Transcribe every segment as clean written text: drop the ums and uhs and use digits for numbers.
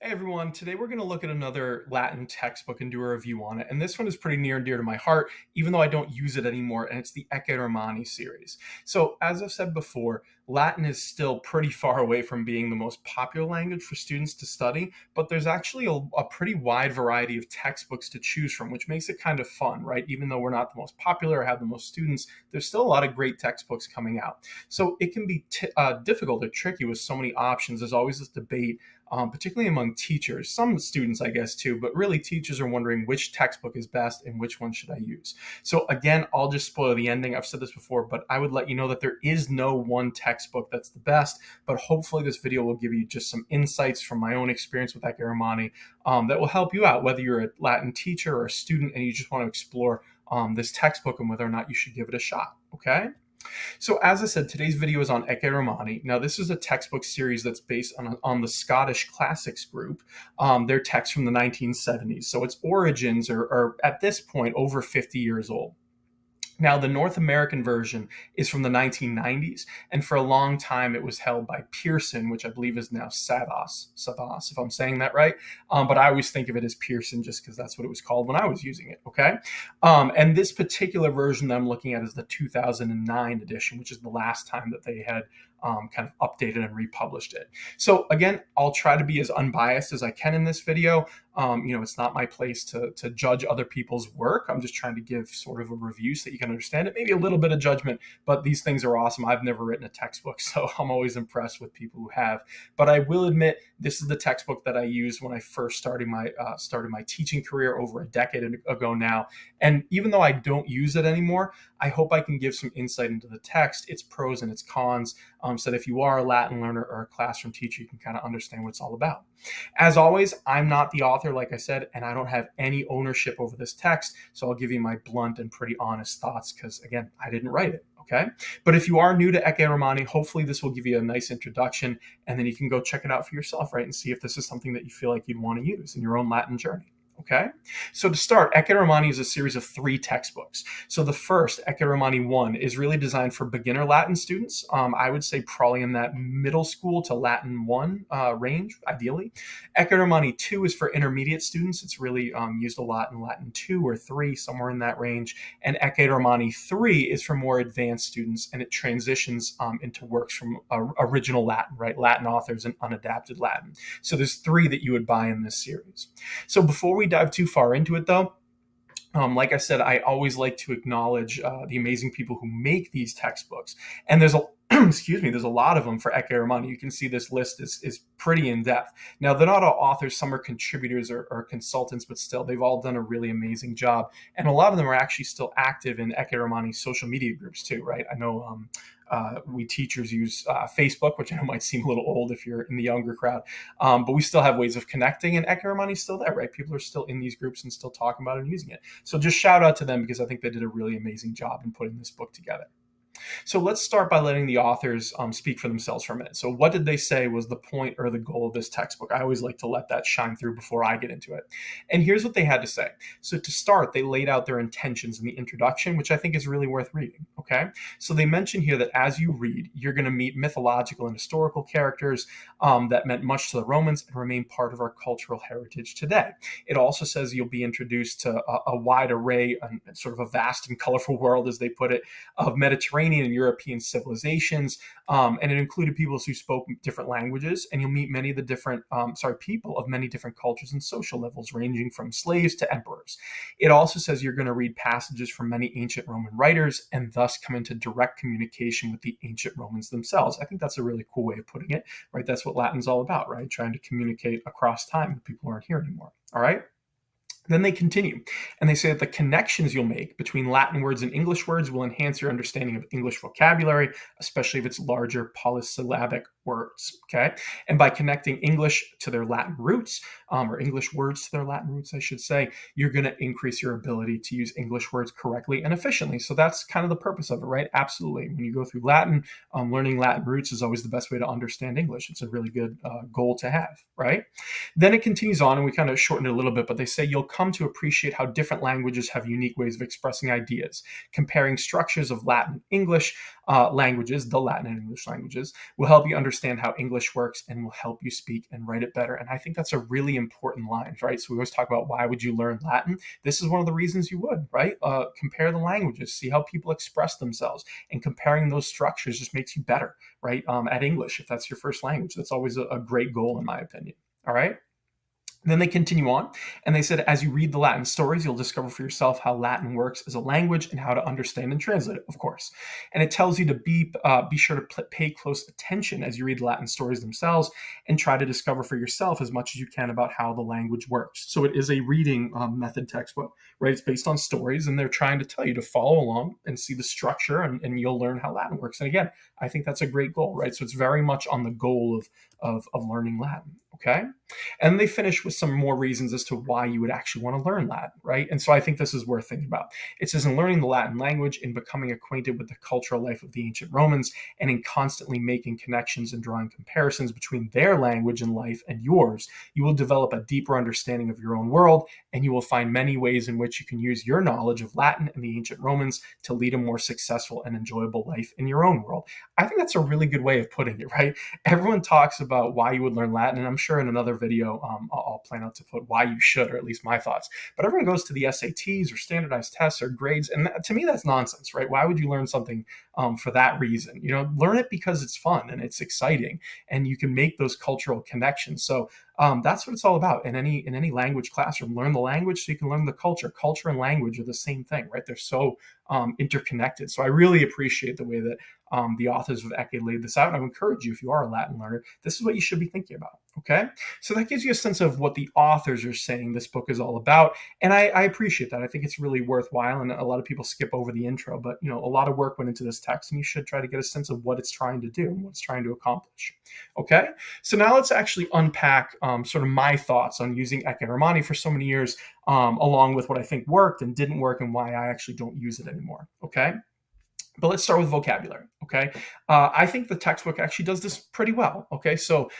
Hey everyone, today we're going to look at another Latin textbook and do a review on it. And this one is pretty near and dear to my heart, even though I don't use it anymore, and it's the Ecce Romani series. So, as I've said before, Latin is still pretty far away from being the most popular language for students to study, but there's actually a pretty wide variety of textbooks to choose from, which makes it kind of fun, right? Even though we're not the most popular or have the most students, there's still a lot of great textbooks coming out. So, it can be difficult or tricky with so many options. There's always this debate particularly among teachers, some students, I guess, too, but really teachers are wondering which textbook is best and which one should I use. So again, I'll just spoil the ending. I've said this before, but I would let you know that there is no one textbook that's the best, but hopefully this video will give you just some insights from my own experience with Ecce Romani that will help you out, whether you're a Latin teacher or a student and you just want to explore this textbook and whether or not you should give it a shot, okay? So as I said, today's video is on Ecce Romani. Now, this is a textbook series that's based on the Scottish classics group, their text from the 1970s. So its origins are at this point over 50 years old. Now, the North American version is from the 1990s, and for a long time it was held by Pearson, which I believe is now Savas, if I'm saying that right. But I always think of it as Pearson just because that's what it was called when I was using it, okay? And this particular version that I'm looking at is the 2009 edition, which is the last time that they had kind of updated and republished it. So again, I'll try to be as unbiased as I can in this video. It's not my place to judge other people's work. I'm just trying to give sort of a review so that you can understand it, maybe a little bit of judgment, but these things are awesome. I've never written a textbook, so I'm always impressed with people who have. But I will admit, this is the textbook that I used when I first started my teaching career over a decade ago now. And even though I don't use it anymore, I hope I can give some insight into the text, its pros and its cons, so that if you are a Latin learner or a classroom teacher, you can kind of understand what it's all about. As always, I'm not the author, like I said, and I don't have any ownership over this text, so I'll give you my blunt and pretty honest thoughts because, again, I didn't write it, okay? But if you are new to Ecce Romani, hopefully this will give you a nice introduction, and then you can go check it out for yourself, right, and see if this is something that you feel like you'd want to use in your own Latin journey. Okay, so to start, Ecce Romani is a series of 3 textbooks. So the first, Ecce Romani 1, is really designed for beginner Latin students. I would say probably in that middle school to Latin 1 range, ideally. Ecce Romani 2 is for intermediate students. It's really used a lot in Latin 2 or 3, somewhere in that range. And Ecce Romani 3 is for more advanced students, and it transitions into works from original Latin, right? Latin authors and unadapted Latin. So there's 3 that you would buy in this series. So before we dive too far into it, though, like I said, I always like to acknowledge the amazing people who make these textbooks. And there's a excuse me, there's a lot of them for Ecce Romani. You can see this list is pretty in depth. Now, they're not all authors. Some are contributors or consultants, but still, they've all done a really amazing job. And a lot of them are actually still active in Ecce Romani social media groups too, right? I know we teachers use Facebook, which I know might seem a little old if you're in the younger crowd, but we still have ways of connecting, and Ecce Romani is still there, right? People are still in these groups and still talking about it and using it. So just shout out to them because I think they did a really amazing job in putting this book together. So let's start by letting the authors speak for themselves for a minute. So what did they say was the point or the goal of this textbook? I always like to let that shine through before I get into it. And here's what they had to say. So to start, they laid out their intentions in the introduction, which I think is really worth reading, okay? So they mention here that as you read, you're going to meet mythological and historical characters that meant much to the Romans and remain part of our cultural heritage today. It also says you'll be introduced to a wide array, and sort of a vast and colorful world, as they put it, of Mediterranean and European civilizations, and it included peoples who spoke different languages, and you'll meet many of the different, people of many different cultures and social levels, ranging from slaves to emperors. It also says you're going to read passages from many ancient Roman writers, and thus come into direct communication with the ancient Romans themselves. I think that's a really cool way of putting it, right? That's what Latin's all about, right? Trying to communicate across time with people who aren't here anymore, all right? Then they continue, and they say that the connections you'll make between Latin words and English words will enhance your understanding of English vocabulary, especially if it's larger polysyllabic words, okay? And by connecting English to their Latin roots, or English words to their Latin roots, I should say, you're going to increase your ability to use English words correctly and efficiently. So that's kind of the purpose of it, right? Absolutely. When you go through Latin, learning Latin roots is always the best way to understand English. It's a really good goal to have, right? Then it continues on, and we kind of shortened it a little bit, but they say you'll come to appreciate how different languages have unique ways of expressing ideas. Comparing structures of Latin and English languages, the Latin and English languages, will help you understand understand how English works and will help you speak and write it better. And I think that's a really important line, right? So we always talk about why would you learn Latin? This is one of the reasons you would, right? Compare the languages, see how people express themselves, and comparing those structures just makes you better, right? At English, if that's your first language, that's always a great goal in my opinion. All right. Then they continue on, and they said, as you read the Latin stories, you'll discover for yourself how Latin works as a language and how to understand and translate it, of course. And it tells you to be sure to pay close attention as you read the Latin stories themselves and try to discover for yourself as much as you can about how the language works. So it is a reading method textbook, right? It's based on stories, and they're trying to tell you to follow along and see the structure, and you'll learn how Latin works. And again, I think that's a great goal, right? So it's very much on the goal of learning Latin. Okay. And they finish with some more reasons as to why you would actually want to learn Latin, right? And so I think this is worth thinking about. It says, in learning the Latin language, in becoming acquainted with the cultural life of the ancient Romans, and in constantly making connections and drawing comparisons between their language and life and yours, you will develop a deeper understanding of your own world, and you will find many ways in which you can use your knowledge of Latin and the ancient Romans to lead a more successful and enjoyable life in your own world. I think that's a really good way of putting it, right? Everyone talks about why you would learn Latin, and I'm sure in another video I'll plan out to put why you should, or at least my thoughts. But everyone goes to the SATs or standardized tests or grades, and to me that's nonsense, right? Why would you learn something for that reason? Learn it because it's fun and it's exciting, and you can make those cultural connections. So that's what it's all about in any language classroom. Learn the language so you can learn the culture. Culture and language are the same thing, right? They're so interconnected. So I really appreciate the way that the authors of Ecce laid this out. And I would encourage you, if you are a Latin learner, this is what you should be thinking about. Okay. So that gives you a sense of what the authors are saying this book is all about. And I appreciate that. I think it's really worthwhile. And a lot of people skip over the intro, but a lot of work went into this text, and you should try to get a sense of what it's trying to do and what it's trying to accomplish. Okay. So now let's actually unpack sort of my thoughts on using Ecce Romani for so many years, along with what I think worked and didn't work and why I actually don't use it anymore. Okay. But let's start with vocabulary, okay? I think the textbook actually does this pretty well, okay? So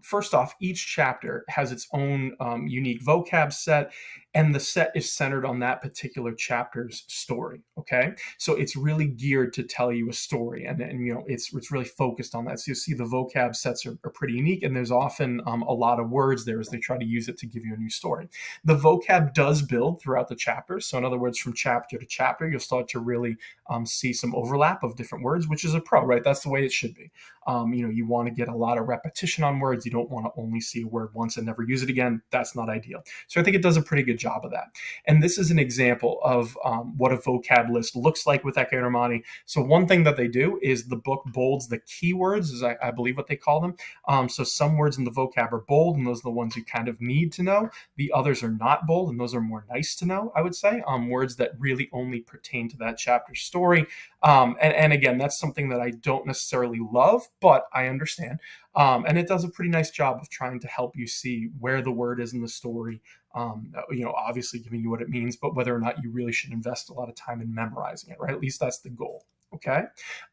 first off, each chapter has its own unique vocab set, and the set is centered on that particular chapter's story, okay? So it's really geared to tell you a story, and it's really focused on that. So you see the vocab sets are pretty unique, and there's often a lot of words there as they try to use it to give you a new story. The vocab does build throughout the chapters. So in other words, from chapter to chapter, you'll start to really see some overlap of different words, which is a pro, right? That's the way it should be. You want to get a lot of repetition on words. You don't want to only see a word once and never use it again. That's not ideal. So I think it does a pretty good job of that. And this is an example of what a vocab list looks like with Ecce Romani. So one thing that they do is the book bolds the keywords, is I believe what they call them. So some words in the vocab are bold, and those are the ones you kind of need to know. The others are not bold, and those are more nice to know, I would say. Words that really only pertain to that chapter's story. And again, that's something that I don't necessarily love, but I understand. And it does a pretty nice job of trying to help you see where the word is in the story. Obviously giving you what it means, but whether or not you really should invest a lot of time in memorizing it, right? At least that's the goal. Okay.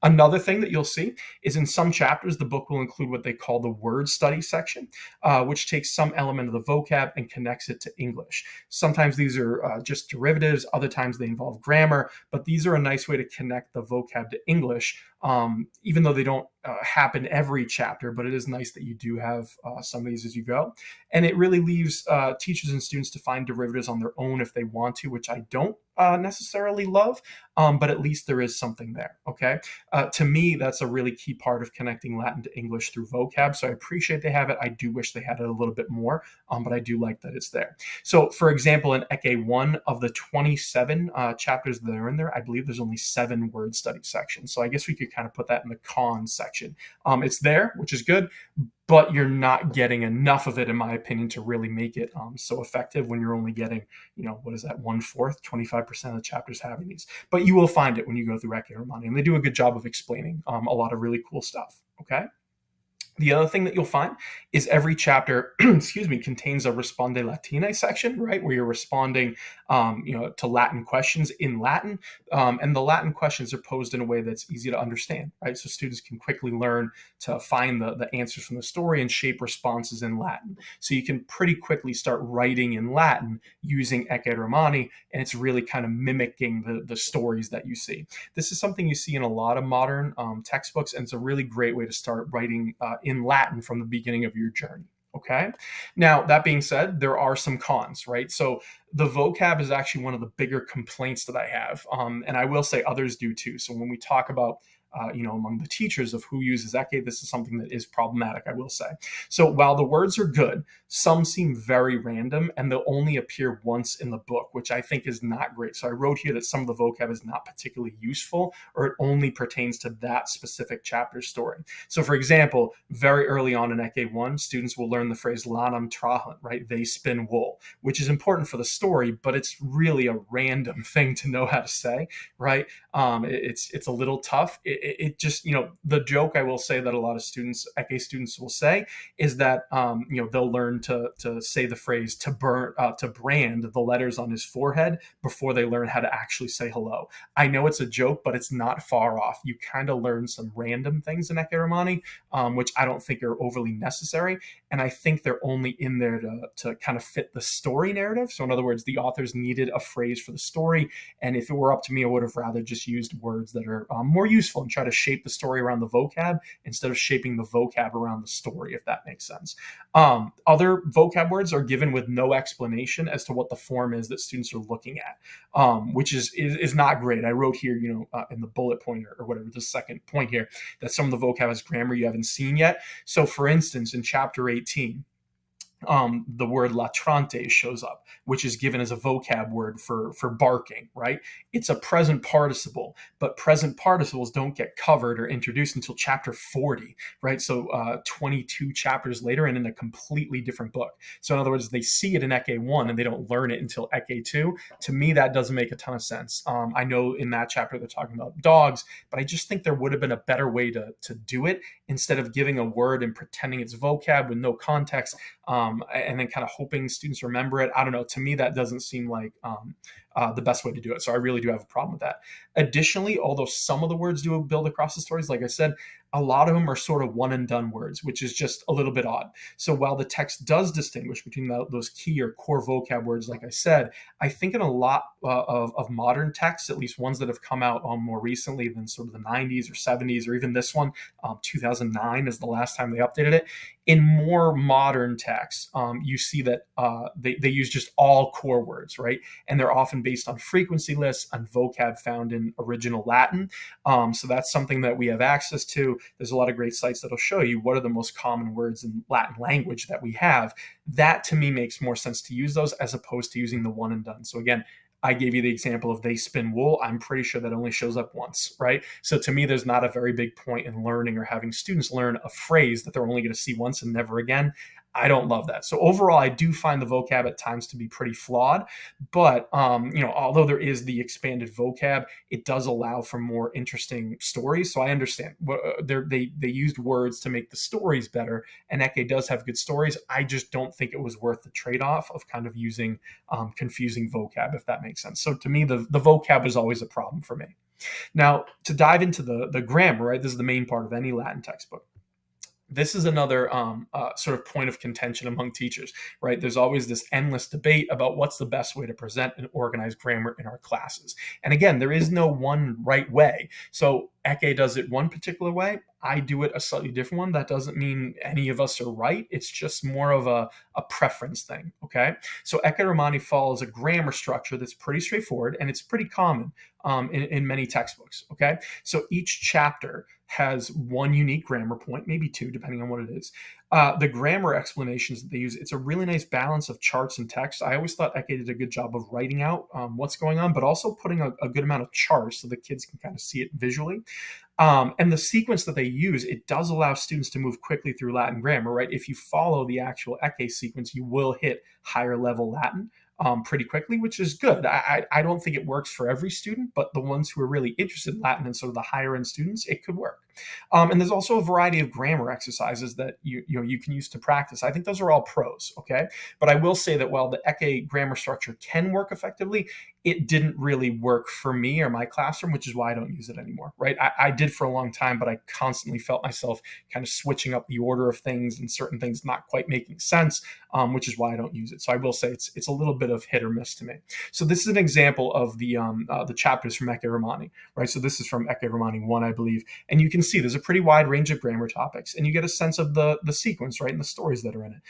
Another thing that you'll see is in some chapters, the book will include what they call the word study section, which takes some element of the vocab and connects it to English. Sometimes these are just derivatives. Other times they involve grammar, but these are a nice way to connect the vocab to English, even though they don't happen every chapter, but it is nice that you do have some of these as you go. And it really leaves teachers and students to find derivatives on their own if they want to, which I don't necessarily love, but at least there is something there, okay? To me, that's a really key part of connecting Latin to English through vocab, so I appreciate they have it. I do wish they had it a little bit more, but I do like that it's there. So, for example, in Ecce 1 of the 27 chapters that are in there, I believe there's only 7 word study sections, so I guess we could kind of put that in the con section. It's there, which is good, but you're not getting enough of it, in my opinion, to really make it so effective when you're only getting, what is that, 1/4, 25% of the chapters having these. But you will find it when you go through Ecce Romani, and they do a good job of explaining a lot of really cool stuff, okay? The other thing that you'll find is every chapter, contains a Responde Latine section, right, where you're responding to Latin questions in Latin. And the Latin questions are posed in a way that's easy to understand, right? So students can quickly learn to find the answers from the story and shape responses in Latin. So you can pretty quickly start writing in Latin using Ecce Romani, and it's really kind of mimicking the stories that you see. This is something you see in a lot of modern textbooks, and it's a really great way to start writing in Latin from the beginning of your journey. Okay. Now, that being said, there are some cons, right? So the vocab is actually one of the bigger complaints that I have. And I will say others do too. So when we talk about among the teachers of who uses Ecce, this is something that is problematic, I will say. So while the words are good, some seem very random and they'll only appear once in the book, which I think is not great. So I wrote here that some of the vocab is not particularly useful, or it only pertains to that specific chapter story. So for example, very early on in Ecce 1, students will learn the phrase lanam trahan, right? They spin wool, which is important for the story, but it's really a random thing to know how to say, right? It's a little tough. It just, the joke I will say that a lot of students, Ecce students, will say is that they'll learn to say the phrase to brand the letters on his forehead before they learn how to actually say hello. I know it's a joke, but it's not far off. You kind of learn some random things in Ecce Romani, which I don't think are overly necessary, and I think they're only in there to kind of fit the story narrative. So in other words, the authors needed a phrase for the story, and if it were up to me, I would have rather just used words that are more useful and try to shape the story around the vocab instead of shaping the vocab around the story, if that makes sense. Other vocab words are given with no explanation as to what the form is that students are looking at, which is not great. I wrote here, in the bullet point or whatever, the second point here, that some of the vocab has grammar you haven't seen yet. So for instance, in chapter 18, the word latrante shows up, which is given as a vocab word for barking, right? It's a present participle, but present participles don't get covered or introduced until chapter 40, right? So 22 chapters later and in a completely different book. So in other words, they see it in Ecce 1 and they don't learn it until Ecce 2. To me, that doesn't make a ton of sense. I know in that chapter they're talking about dogs, but I just think there would have been a better way to do it instead of giving a word and pretending it's vocab with no context. And then kind of hoping students remember it. I don't know. To me, that doesn't seem like the best way to do it. So I really do have a problem with that. Additionally, although some of the words do build across the stories, like I said, a lot of them are sort of one and done words, which is just a little bit odd. So while the text does distinguish between those key or core vocab words, like I said, I think in a lot of modern texts, at least ones that have come out more recently than sort of the 90s or 70s, or even this one, 2009 is the last time they updated it. In more modern texts, you see that they use just all core words, right? And they're often based on frequency lists and vocab found in original Latin. So that's something that we have access to. There's a lot of great sites that'll show you what are the most common words in Latin language that we have. That to me makes more sense to use those as opposed to using the one and done. So again, I gave you the example of they spin wool. I'm pretty sure that only shows up once, right? So to me, there's not a very big point in learning or having students learn a phrase that they're only going to see once and never again. I don't love that. So overall, I do find the vocab at times to be pretty flawed. But although there is the expanded vocab, it does allow for more interesting stories. So I understand they used words to make the stories better, and Ecce does have good stories. I just don't think it was worth the trade-off of kind of using confusing vocab, if that makes sense. So to me, the vocab is always a problem for me. Now, to dive into the grammar, right? This is the main part of any Latin textbook. This is another sort of point of contention among teachers, right? There's always this endless debate about what's the best way to present and organize grammar in our classes. And again, there is no one right way. So Ecce does it one particular way. I do it a slightly different one. That doesn't mean any of us are right. It's just more of a preference thing, okay? So Ecce Romani follows a grammar structure that's pretty straightforward, and it's pretty common in many textbooks, okay? So each chapter has one unique grammar point, maybe two, depending on what it is. The grammar explanations that they use, it's a really nice balance of charts and text. I always thought Ecce did a good job of writing out what's going on, but also putting a good amount of charts so the kids can kind of see it visually. And the sequence that they use, it does allow students to move quickly through Latin grammar, right? If you follow the actual Ecce sequence, you will hit higher level Latin pretty quickly, which is good. I don't think it works for every student, but the ones who are really interested in Latin and sort of the higher end students, it could work. And there's also a variety of grammar exercises that you can use to practice. I think those are all pros, okay? But I will say that while the Ecce grammar structure can work effectively, it didn't really work for me or my classroom, which is why I don't use it anymore, right? I did for a long time, but I constantly felt myself kind of switching up the order of things and certain things not quite making sense, which is why I don't use it. So I will say it's a little bit of hit or miss to me. So this is an example of the chapters from Ecce Romani, right? So this is from Ecce Romani 1, I believe. And you can see there's a pretty wide range of grammar topics, and you get a sense of the sequence, right, and the stories that are in it.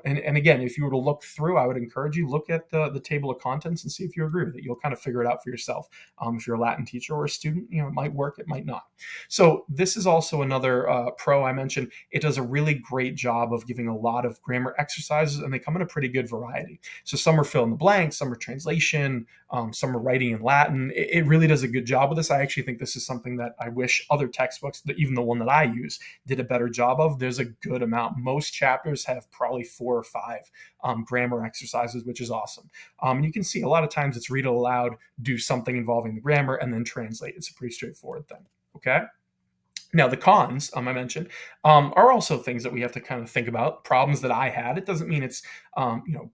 And again, if you were to look through, I would encourage you look at the table of contents and see if you agree with it. You'll kind of figure it out for yourself. If you're a Latin teacher or a student, it might work, it might not. So this is also another pro I mentioned. It does a really great job of giving a lot of grammar exercises, and they come in a pretty good variety. So some are fill in the blanks, some are translation, some are writing in Latin. It really does a good job with this. I actually think this is something that I wish other textbooks, even the one that I use, did a better job of. There's a good amount. Most chapters have probably 4 or 5 grammar exercises, which is awesome. And you can see a lot of times it's read it aloud, do something involving the grammar, and then translate. It's a pretty straightforward thing. Okay. Now, the cons, I mentioned, are also things that we have to kind of think about, problems that I had. It doesn't mean it's,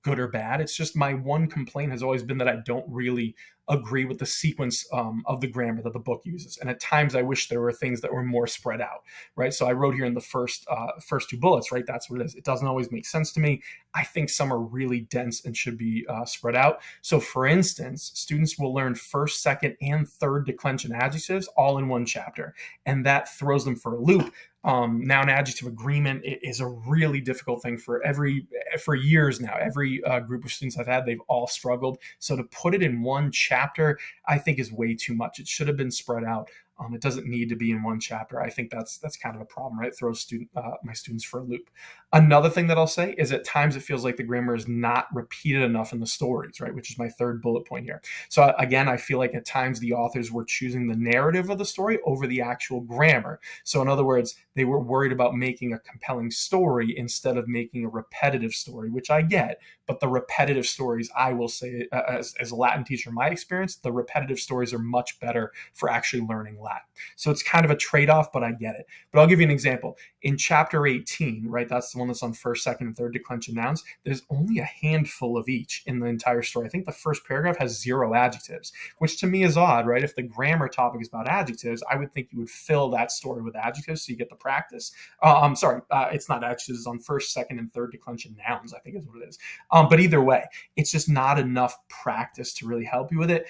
good or bad. It's just my one complaint has always been that I don't really agree with the sequence of the grammar that the book uses. And at times I wish there were things that were more spread out, right? So I wrote here in the first 2 bullets, right? That's what it is. It doesn't always make sense to me. I think some are really dense and should be spread out. So for instance, students will learn first, second, and third declension adjectives all in one chapter. And that throws them for a loop. Noun adjective agreement is a really difficult thing for years now. Every group of students I've had, they've all struggled. So to put it in one chapter, I think is way too much. It should have been spread out. It doesn't need to be in one chapter. I think that's kind of a problem, right? It throws my students for a loop. Another thing that I'll say is at times it feels like the grammar is not repeated enough in the stories, right? Which is my third bullet point here. So again, I feel like at times the authors were choosing the narrative of the story over the actual grammar. So in other words, they were worried about making a compelling story instead of making a repetitive story, which I get. But the repetitive stories, I will say, as a Latin teacher, in my experience, the repetitive stories are much better for actually learning Latin. So it's kind of a trade-off, but I get it. But I'll give you an example. In chapter 18, right, that's the one that's on first, second, and third declension nouns, there's only a handful of each in the entire story. I think the first paragraph has 0 adjectives, which to me is odd, right? If the grammar topic is about adjectives, I would think you would fill that story with adjectives so you get the practice. I'm sorry, it's not adjectives, it's on first, second, and third declension nouns, I think is what it is. But either way, it's just not enough practice to really help you with it.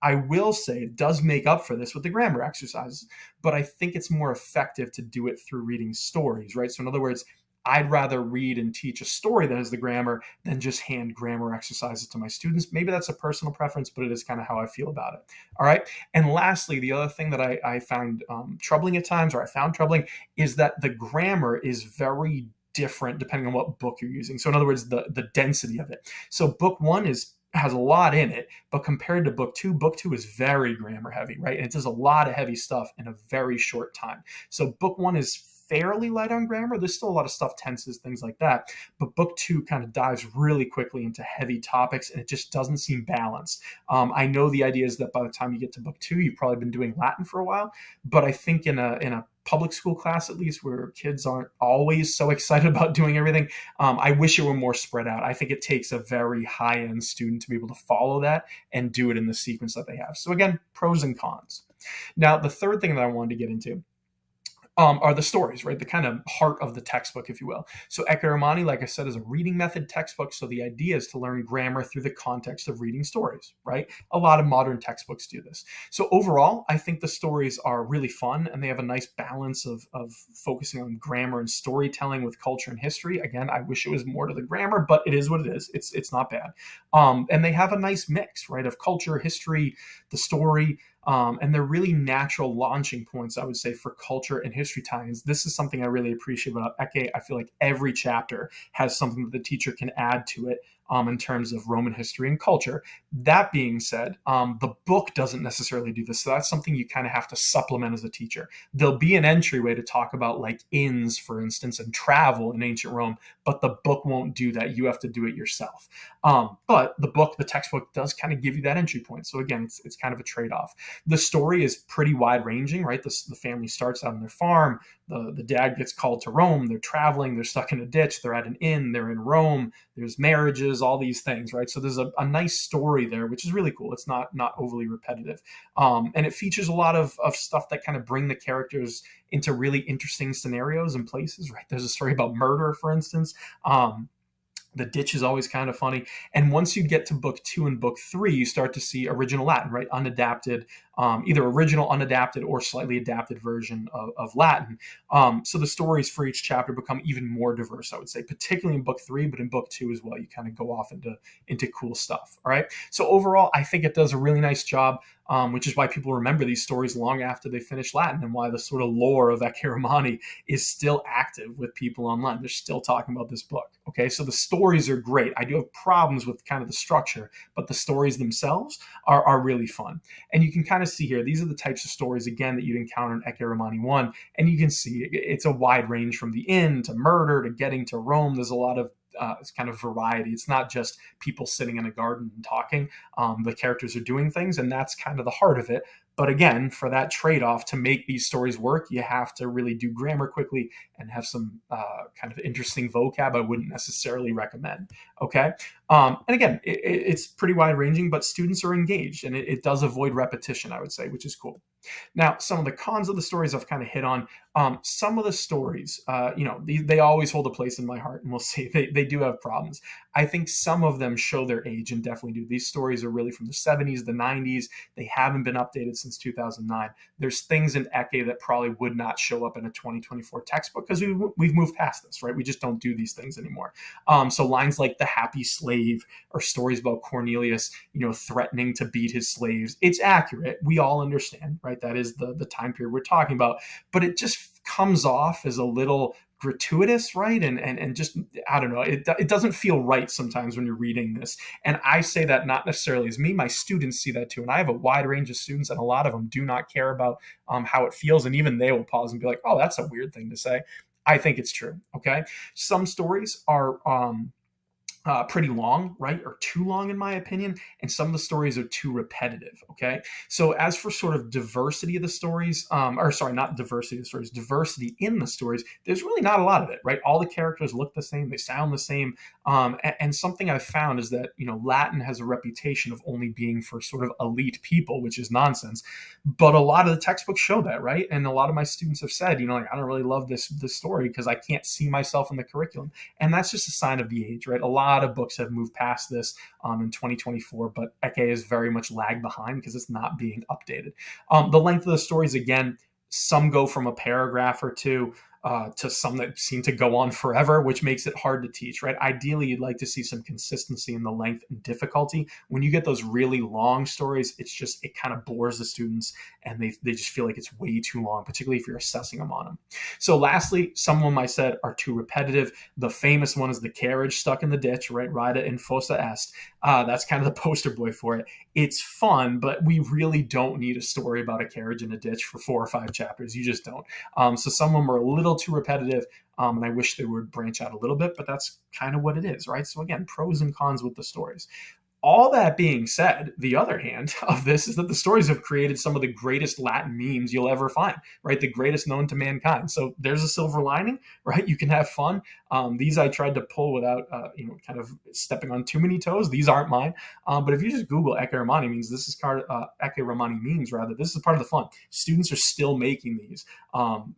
I will say it does make up for this with the grammar exercises, but I think it's more effective to do it through reading stories, right? So in other words, I'd rather read and teach a story that has the grammar than just hand grammar exercises to my students. Maybe that's a personal preference, but it is kind of how I feel about it. All right. And lastly, the other thing that I found troubling at times, or I found troubling, is that the grammar is very different depending on what book you're using. So in other words, the density of it. So book 1 has a lot in it, but compared to book 2 is very grammar heavy, right? And it does a lot of heavy stuff in a very short time. So book 1 is fairly light on grammar. There's still a lot of stuff, tenses, things like that. But book 2 kind of dives really quickly into heavy topics, and it just doesn't seem balanced. I know the idea is that by the time you get to book 2, you've probably been doing Latin for a while, but I think in a public school class, at least, where kids aren't always so excited about doing everything, I wish it were more spread out. I think it takes a very high-end student to be able to follow that and do it in the sequence that they have. So again, pros and cons. Now, the third thing that I wanted to get into are the stories, right? The kind of heart of the textbook, if you will. So Ecce Romani, like I said, is a reading method textbook. So the idea is to learn grammar through the context of reading stories, right? A lot of modern textbooks do this. So overall, I think the stories are really fun, and they have a nice balance of focusing on grammar and storytelling with culture and history. Again, I wish it was more to the grammar, but it is what it is. It's not bad. And they have a nice mix, right, of culture, history, the story, and they're really natural launching points, I would say, for culture and history tie-ins. This is something I really appreciate about Ecce. I feel like every chapter has something that the teacher can add to it in terms of Roman history and culture. That being said, the book doesn't necessarily do this. So that's something you kind of have to supplement as a teacher. There'll be an entryway to talk about like inns, for instance, and travel in ancient Rome, but the book won't do that. You have to do it yourself. But the textbook does kind of give you that entry point. So again, it's kind of a trade-off. The story is pretty wide ranging, right? The family starts out on their farm. The dad gets called to Rome. They're traveling. They're stuck in a ditch. They're at an inn. They're in Rome. There's marriages, all these things, right? So there's a nice story there, which is really cool. It's not overly repetitive. And it features a lot of stuff that kind of bring the characters into really interesting scenarios and places, right? There's a story about murder, for instance. The ditch is always kind of funny. And once you get to book 2 and book 3, you start to see original Latin, right? Unadapted, either original, unadapted, or slightly adapted version of Latin. So the stories for each chapter become even more diverse, I would say, particularly in book 3, but in book 2 as well. You kind of go off into cool stuff. All right. So overall, I think it does a really nice job. Which is why people remember these stories long after they finish Latin, and why the sort of lore of Ecce Romani is still active with people online. They're still talking about this book. Okay, so the stories are great. I do have problems with kind of the structure, but the stories themselves are really fun. And you can kind of see here, these are the types of stories, again, that you'd encounter in Ecce Romani 1. And you can see it's a wide range from the inn to murder to getting to Rome. There's a lot of it's kind of variety. It's not just people sitting in a garden and talking. The characters are doing things, and that's kind of the heart of it. But again, for that trade-off, to make these stories work, you have to really do grammar quickly and have some kind of interesting vocab I wouldn't necessarily recommend. Okay. And again, it's pretty wide-ranging, but students are engaged, and it does avoid repetition, I would say, which is cool. Now, some of the cons of the stories I've kind of hit on. Some of the stories, they always hold a place in my heart, and we'll see. They do have problems. I think some of them show their age, and definitely do. These stories are really from the 70s, the 90s. They haven't been updated since 2009. There's things in Ecce that probably would not show up in a 2024 textbook because we've moved past this, right? We just don't do these things anymore. So lines like the happy slave, or stories about Cornelius, threatening to beat his slaves. It's accurate. We all understand, right? That is the time period we're talking about, but it just comes off as a little gratuitous, right? And just, I don't know, it doesn't feel right sometimes when you're reading this. And I say that not necessarily as me. My students see that too. And I have a wide range of students, and a lot of them do not care about how it feels. And even they will pause and be like, oh, that's a weird thing to say. I think it's true. Okay. Some stories are pretty long, right? Or too long, in my opinion. And some of the stories are too repetitive. Okay. So as for sort of diversity of the stories, or sorry, not diversity of the stories, diversity in the stories, there's really not a lot of it, right? All the characters look the same. They sound the same. And something I've found is that, Latin has a reputation of only being for sort of elite people, which is nonsense. But a lot of the textbooks show that, right? And a lot of my students have said, like, I don't really love this story because I can't see myself in the curriculum. And that's just a sign of the age, right? A lot of books have moved past this in 2024, but Ecce is very much lagged behind because it's not being updated. The length of the stories, again, some go from a paragraph or two to some that seem to go on forever, which makes it hard to teach, right? Ideally, you'd like to see some consistency in the length and difficulty. When you get those really long stories, it kind of bores the students, and they just feel like it's way too long, particularly if you're assessing them on them. So lastly, some of them I said are too repetitive. The famous one is the carriage stuck in the ditch, right? Rida in fossa est. That's kind of the poster boy for it. It's fun, but we really don't need a story about a carriage in a ditch for 4 or 5 chapters. You just don't. So some of them are a little too repetitive, and I wish they would branch out a little bit, but that's kind of what it is, right? So again, pros and cons with the stories. All that being said, the other hand of this is that the stories have created some of the greatest Latin memes you'll ever find, right? The greatest known to mankind. So there's a silver lining, right? You can have fun. These I tried to pull without, kind of stepping on too many toes. These aren't mine. But if you just Google Ecce Romani memes, this is Ecce Romani memes, rather. This is part of the fun. Students are still making these,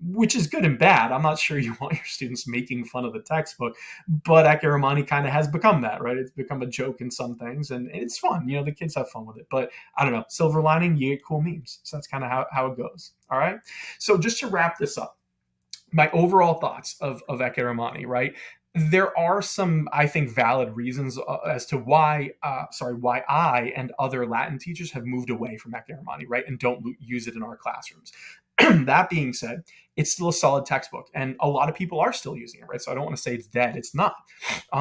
which is good and bad. I'm not sure you want your students making fun of the textbook, but Ecce Romani kind of has become that, right? It's become a joke in some things, and it's fun. The kids have fun with it. But I don't know, silver lining, you get cool memes. So that's kind of how it goes. All right. So just to wrap this up, my overall thoughts of Ecce Romani, right? There are some, I think, valid reasons as to why I and other Latin teachers have moved away from Ecce Romani, right? And don't use it in our classrooms. That being said, it's still a solid textbook, and a lot of people are still using it, right? So I don't want to say it's dead. It's not.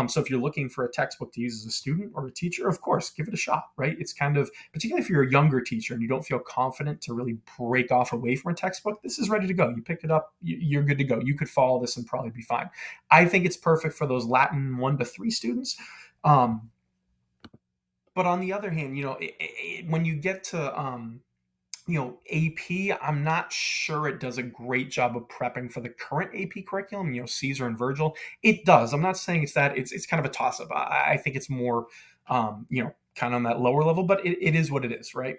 So if you're looking for a textbook to use as a student or a teacher, of course, give it a shot, right? It's kind of, particularly if you're a younger teacher and you don't feel confident to really break off away from a textbook, this is ready to go. You picked it up, you're good to go. You could follow this and probably be fine. I think it's perfect for those Latin 1 to 3 students. But on the other hand, when you get to AP, I'm not sure it does a great job of prepping for the current AP curriculum, Caesar and Virgil. It does. I'm not saying it's that. It's kind of a toss up. I think it's more, kind of on that lower level, but it is what it is, right?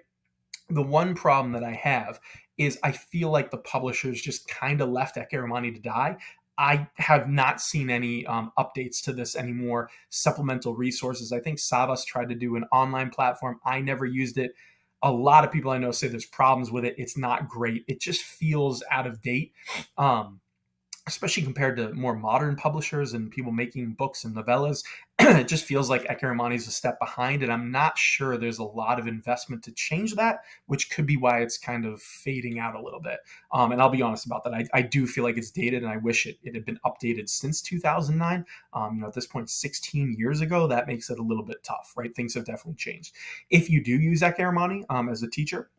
The one problem that I have is I feel like the publishers just kind of left Ecce Romani to die. I have not seen any updates to this anymore, supplemental resources. I think Savas tried to do an online platform. I never used it. A lot of people I know say there's problems with it. It's not great. It just feels out of date. Especially compared to more modern publishers and people making books and novellas. It just feels like Ecce Romani is a step behind, and I'm not sure there's a lot of investment to change that, which could be why it's kind of fading out a little bit. And I'll be honest about that. I do feel like it's dated, and I wish it had been updated since 2009. At this point, 16 years ago, that makes it a little bit tough, right? Things have definitely changed. If you do use Ecce Romani as a teacher,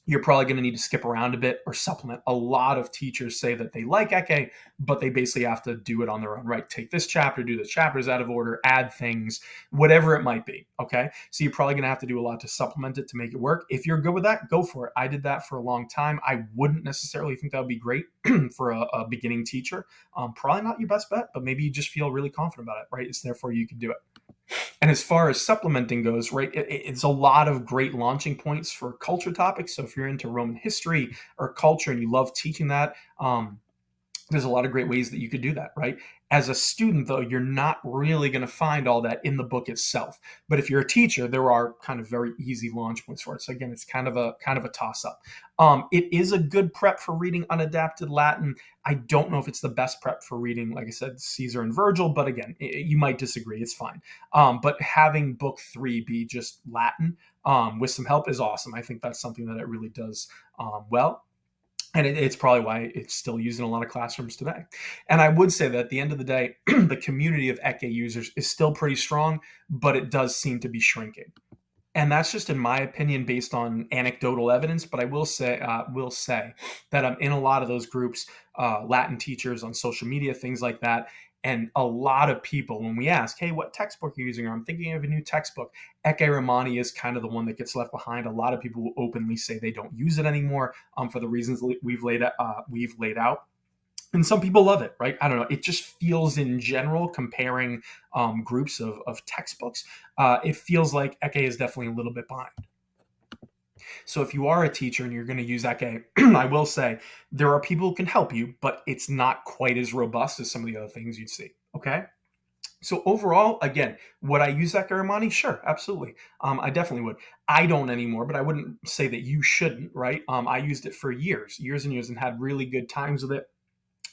you're probably going to need to skip around a bit or supplement. A lot of teachers say that they like Ecce, but they basically have to do it on their own, right? Take this chapter, do the chapters out of order, add things, whatever it might be, okay? So you're probably going to have to do a lot to supplement it to make it work. If you're good with that, go for it. I did that for a long time. I wouldn't necessarily think that would be great for a beginning teacher. Probably not your best bet, but maybe you just feel really confident about it, right? It's therefore you can do it. And as far as supplementing goes, right, it's a lot of great launching points for culture topics. So if you're into Roman history or culture and you love teaching that, there's a lot of great ways that you could do that, right? As a student, though, you're not really going to find all that in the book itself. But if you're a teacher, there are kind of very easy launch points for it. So again, it's kind of a toss-up. It is a good prep for reading unadapted Latin. I don't know if it's the best prep for reading, like I said, Caesar and Virgil, but again, you might disagree. It's fine. But having book 3 be just Latin with some help is awesome. I think that's something that it really does well. And it's probably why it's still used in a lot of classrooms today. And I would say that at the end of the day, the community of Ecce users is still pretty strong, but it does seem to be shrinking. And that's just in my opinion based on anecdotal evidence. But I will say that I'm in a lot of those groups, Latin teachers on social media, things like that. And a lot of people, when we ask, hey, what textbook are you using? Or I'm thinking of a new textbook, Ecce Romani is kind of the one that gets left behind. A lot of people will openly say they don't use it anymore for the reasons we've laid out. And some people love it, right? I don't know. It just feels in general, comparing groups of textbooks, it feels like Ecce is definitely a little bit behind. So if you are a teacher and you're going to use Ecce, I will say there are people who can help you, but it's not quite as robust as some of the other things you'd see. Okay. So overall, again, would I use Ecce Romani? Sure, absolutely. I definitely would. I don't anymore, but I wouldn't say that you shouldn't, right? I used it for years and years and had really good times with it.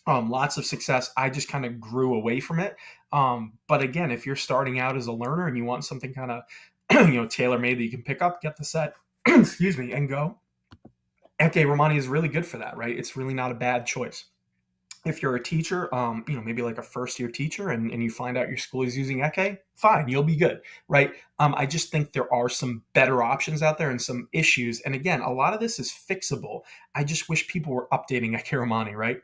Lots of success. I just kind of grew away from it. But again, if you're starting out as a learner and you want something kind of, tailor-made that you can pick up, get the set, excuse me, and go. Ecce Romani is really good for that, right? It's really not a bad choice. If you're a teacher, maybe like a first-year teacher and you find out your school is using Ecce, fine, you'll be good, right? I just think there are some better options out there and some issues. And again, a lot of this is fixable. I just wish people were updating Ecce Romani, right?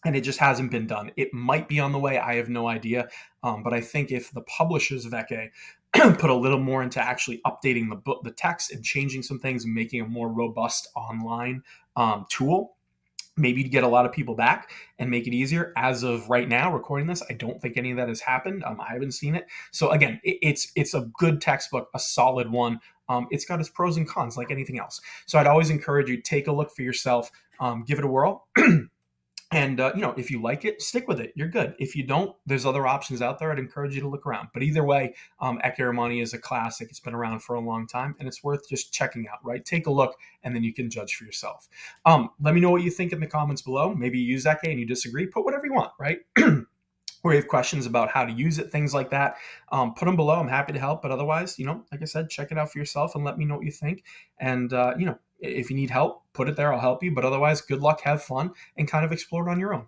And it just hasn't been done. It might be on the way. I have no idea. But I think if the publishers of Ecce put a little more into actually updating the book, the text, and changing some things and making a more robust online tool, maybe to get a lot of people back and make it easier. As of right now, recording this, I don't think any of that has happened. I haven't seen it. So again, it's a good textbook, a solid one. It's got its pros and cons like anything else. So I'd always encourage you, take a look for yourself, give it a whirl. And, if you like it, stick with it. You're good. If you don't, there's other options out there. I'd encourage you to look around. But either way, Ecce Romani is a classic. It's been around for a long time, and it's worth just checking out, right? Take a look, and then you can judge for yourself. Let me know what you think in the comments below. Maybe you use Ecce and you disagree. Put whatever you want, right? Or you have questions about how to use it, things like that, put them below. I'm happy to help. But otherwise, like I said, check it out for yourself and let me know what you think. And, If you need help, put it there. I'll help you. But otherwise, good luck, have fun, and kind of explore it on your own.